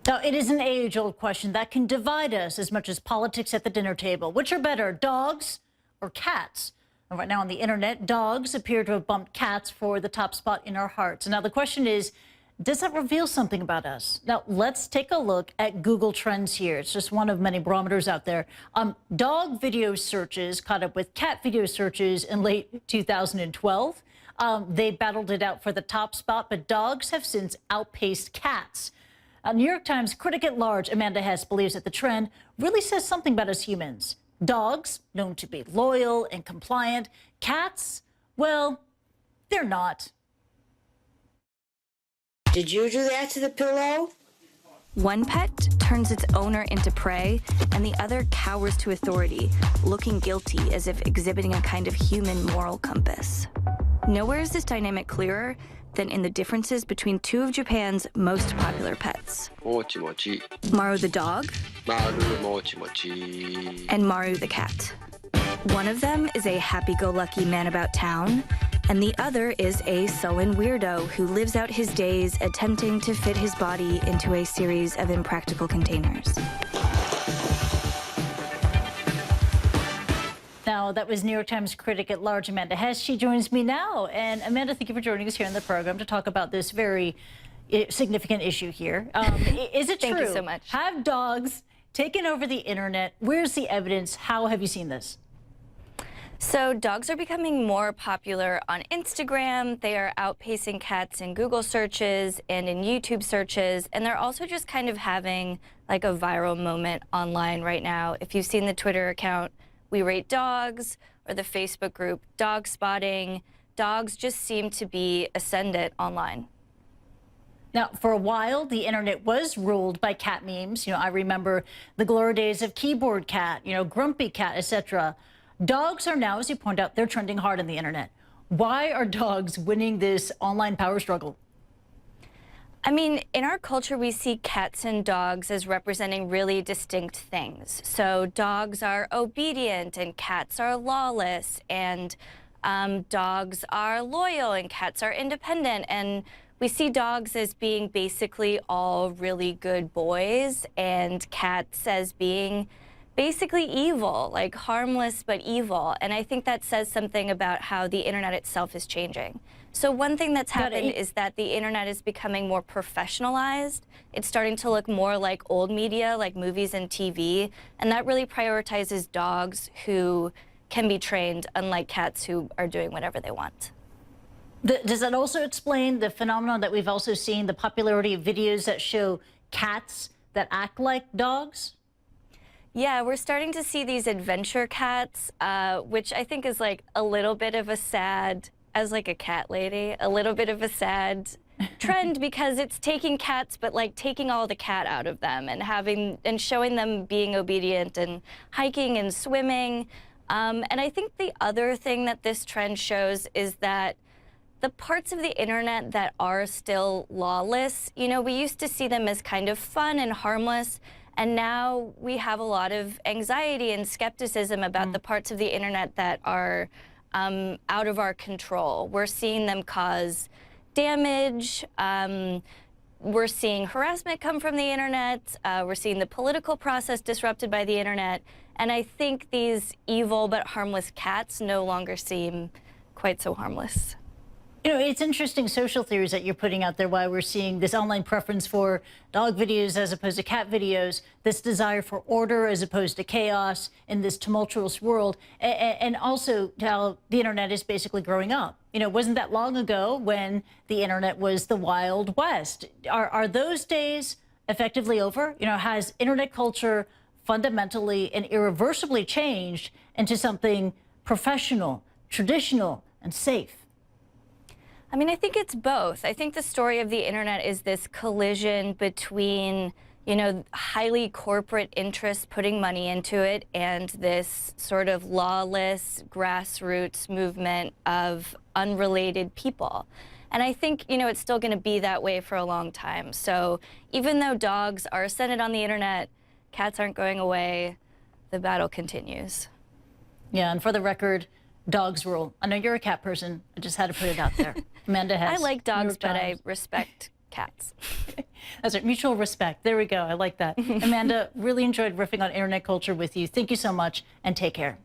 Now, it is an age-old question that can divide us as much as politics at the dinner table. Which are better, dogs or cats? And right now on the internet, dogs appear to have bumped cats for the top spot in our hearts. And now the question is, does that reveal something about us? Now, let's take a look at Google Trends here. It's just one of many barometers out there. Dog video searches caught up with cat video searches in late 2012. They battled it out for the top spot, but dogs have since outpaced cats. New York Times critic-at-large Amanda Hess believes that the trend really says something about us humans. Dogs, known to be loyal and compliant. Cats, well, they're not. Did you do that to the pillow? One pet turns its owner into prey, and the other cowers to authority, looking guilty as if exhibiting a kind of human moral compass. Nowhere is this dynamic clearer than in the differences between two of Japan's most popular pets. Maru the dog and Maru the cat. One of them is a happy-go-lucky man about town, and the other is a sullen weirdo who lives out his days attempting to fit his body into a series of impractical containers. Now, that was New York Times critic-at-large Amanda Hess. She joins me now. And Amanda, thank you for joining us here on the program to talk about this very significant issue here. Is it true? Thank you so much. Have dogs taken over the internet? Where's the evidence? How have you seen this? So dogs are becoming more popular on Instagram. They are outpacing cats in Google searches and in YouTube searches. And they're also just kind of having like a viral moment online right now. If you've seen the Twitter account, We Rate Dogs, or the Facebook group Dog Spotting, dogs just seem to be ascendant online. Now, for a while, the internet was ruled by cat memes. I remember the glory days of Keyboard Cat, Grumpy Cat, etc. Dogs are now, as you point out, they're trending hard on the internet. Why are dogs winning this online power struggle? I mean, in our culture, we see cats and dogs as representing really distinct things. So dogs are obedient and cats are lawless, and dogs are loyal and cats are independent. And we see dogs as being basically all really good boys and cats as being basically evil, like harmless but evil. And I think that says something about how the internet itself is changing. So one thing that's happened is that the internet is becoming more professionalized. It's starting to look more like old media, like movies and TV, and that really prioritizes dogs who can be trained, unlike cats who are doing whatever they want. Does that also explain the phenomenon that we've also seen, the popularity of videos that show cats that act like dogs? Yeah, we're starting to see these adventure cats, which I think is like a little bit of a sad, as like a cat lady, a little bit of a sad trend because it's taking cats, but like taking all the cat out of them and showing them being obedient and hiking and swimming. And I think the other thing that this trend shows is that the parts of the internet that are still lawless, we used to see them as kind of fun and harmless. And now we have a lot of anxiety and skepticism about the parts of the internet that are out of our control. We're seeing them cause damage. We're seeing harassment come from the internet. We're seeing the political process disrupted by the internet. And I think these evil but harmless cats no longer seem quite so harmless. It's interesting social theories that you're putting out there, why we're seeing this online preference for dog videos as opposed to cat videos, this desire for order as opposed to chaos in this tumultuous world, and also how the internet is basically growing up. Wasn't that long ago when the internet was the Wild West? Are those days effectively over? Has internet culture fundamentally and irreversibly changed into something professional, traditional, and safe? I mean, I think it's both. I think the story of the internet is this collision between, highly corporate interests putting money into it and this sort of lawless grassroots movement of unrelated people. And I think, it's still going to be that way for a long time. So even though dogs are ascendant on the internet, cats aren't going away, the battle continues. Yeah, and for the record, dogs rule. I know you're a cat person. I just had to put it out there. Amanda Hess. I like dogs, but I respect cats. That's it, mutual respect. There we go. I like that. Amanda, really enjoyed riffing on internet culture with you. Thank you so much, and take care.